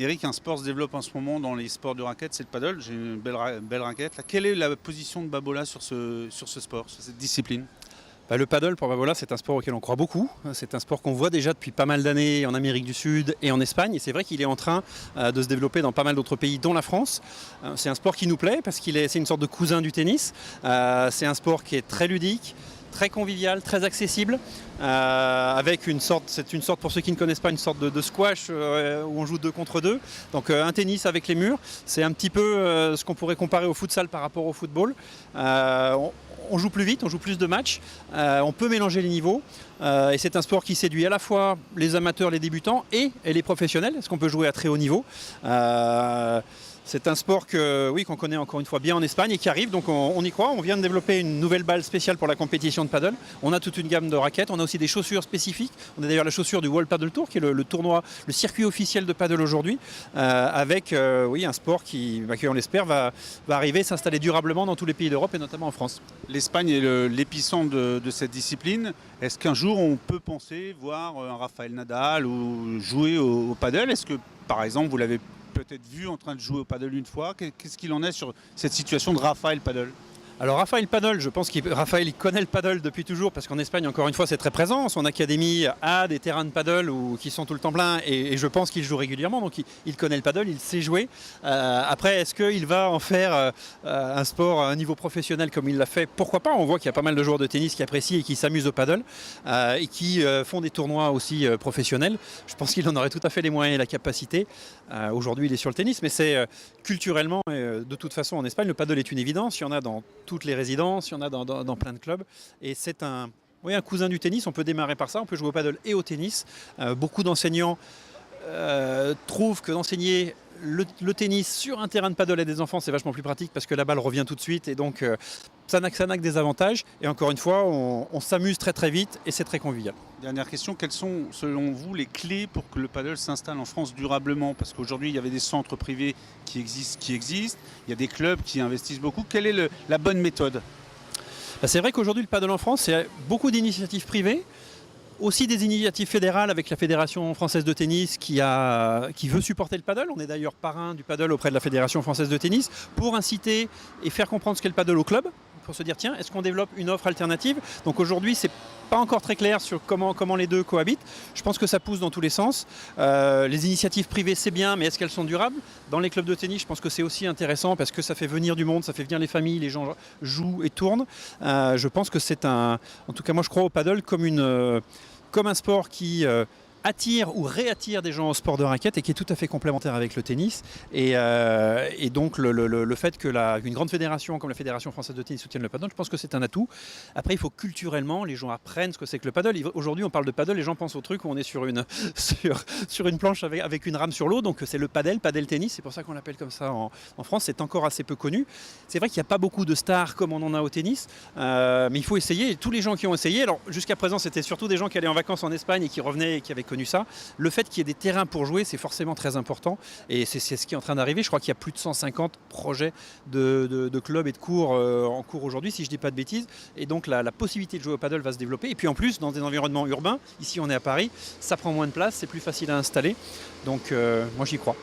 Eric, un sport se développe en ce moment dans les sports de raquette, c'est le paddle. J'ai une belle raquette. Là. Quelle est la position de Babola sur ce sport, sur cette discipline? Le paddle pour Babola, c'est un sport auquel on croit beaucoup. C'est un sport qu'on voit déjà depuis pas mal d'années en Amérique du Sud et en Espagne. Et c'est vrai qu'il est en train de se développer dans pas mal d'autres pays, dont la France. C'est un sport qui nous plaît parce c'est une sorte de cousin du tennis. C'est un sport qui est très ludique, très convivial, très accessible, c'est une sorte, pour ceux qui ne connaissent pas, une sorte de squash où on joue 2 contre 2. Donc un tennis avec les murs, c'est un petit peu ce qu'on pourrait comparer au futsal par rapport au football. On joue plus vite, on joue plus de matchs, on peut mélanger les niveaux et c'est un sport qui séduit à la fois les amateurs, les débutants et les professionnels, parce qu'on peut jouer à très haut niveau. C'est un sport qu'on connaît encore une fois bien en Espagne et qui arrive, donc on y croit. On vient de développer une nouvelle balle spéciale pour la compétition de paddle. On a toute une gamme de raquettes, on a aussi des chaussures spécifiques. On a d'ailleurs la chaussure du World Paddle Tour, qui est le tournoi, le circuit officiel de paddle aujourd'hui, avec un sport qui on l'espère, va arriver, s'installer durablement dans tous les pays d'Europe et notamment en France. L'Espagne est l'épicentre de cette discipline. Est-ce qu'un jour on peut penser voir un Rafael Nadal ou jouer au paddle? Est-ce que par exemple vous l'avez peut-être vu en train de jouer au paddle une fois? Qu'est-ce qu'il en est sur cette situation de Rafael Paddle? Alors Rafael Paddle, je pense qu'il connaît le paddle depuis toujours parce qu'en Espagne, encore une fois, c'est très présent. Son académie a des terrains de paddle qui sont tout le temps pleins et je pense qu'il joue régulièrement. Donc il connaît le paddle, il sait jouer. Après, est-ce qu'il va en faire un sport à un niveau professionnel comme il l'a fait? Pourquoi pas? On voit qu'il y a pas mal de joueurs de tennis qui apprécient et qui s'amusent au paddle et qui font des tournois aussi professionnels. Je pense qu'il en aurait tout à fait les moyens et la capacité. Aujourd'hui, il est sur le tennis, mais c'est culturellement, de toute façon, en Espagne, le paddle est une évidence. Il y en a dans toutes les résidences, il y en a dans plein de clubs. Et c'est un cousin du tennis, on peut démarrer par ça, on peut jouer au paddle et au tennis. Beaucoup d'enseignants trouvent que d'enseigner le tennis sur un terrain de paddle à des enfants, c'est vachement plus pratique parce que la balle revient tout de suite et donc ça n'a que des avantages. Et encore une fois, on s'amuse très très vite et c'est très convivial. Dernière question, quelles sont selon vous les clés pour que le paddle s'installe en France durablement? Parce qu'aujourd'hui, il y avait des centres privés qui existent, il y a des clubs qui investissent beaucoup. Quelle est la bonne méthode? C'est vrai qu'aujourd'hui, le paddle en France, c'est beaucoup d'initiatives privées. Aussi des initiatives fédérales avec la Fédération française de tennis qui veut supporter le paddle. On est d'ailleurs parrain du paddle auprès de la Fédération française de tennis pour inciter et faire comprendre ce qu'est le paddle au club, pour se dire tiens, est-ce qu'on développe une offre alternative? Donc aujourd'hui, c'est pas encore très clair sur comment les deux cohabitent. Je pense que ça pousse dans tous les sens. Les initiatives privées, c'est bien, mais est-ce qu'elles sont durables? Dans les clubs de tennis, je pense que c'est aussi intéressant parce que ça fait venir du monde, ça fait venir les familles, les gens jouent et tournent. Je pense que en tout cas moi je crois au paddle comme un sport qui attire ou réattire des gens au sport de raquette et qui est tout à fait complémentaire avec le tennis. Et donc le fait qu'une grande fédération comme la Fédération française de tennis soutienne le paddle, je pense que c'est un atout. Après, il faut culturellement, les gens apprennent ce que c'est que le paddle. Aujourd'hui, on parle de paddle, les gens pensent au truc où on est sur une planche avec une rame sur l'eau. Donc c'est le paddle tennis, c'est pour ça qu'on l'appelle comme ça en France. C'est encore assez peu connu. C'est vrai qu'il n'y a pas beaucoup de stars comme on en a au tennis, mais il faut essayer. Et tous les gens qui ont essayé, alors jusqu'à présent, c'était surtout des gens qui allaient en vacances en Espagne et qui revenaient et qui avaient connu ça. Le fait qu'il y ait des terrains pour jouer, c'est forcément très important et c'est ce qui est en train d'arriver. Je crois qu'il y a plus de 150 projets de clubs et de cours en cours aujourd'hui, si je ne dis pas de bêtises. Et donc la possibilité de jouer au paddle va se développer. Et puis en plus, dans des environnements urbains, ici on est à Paris, ça prend moins de place, c'est plus facile à installer. Donc moi j'y crois.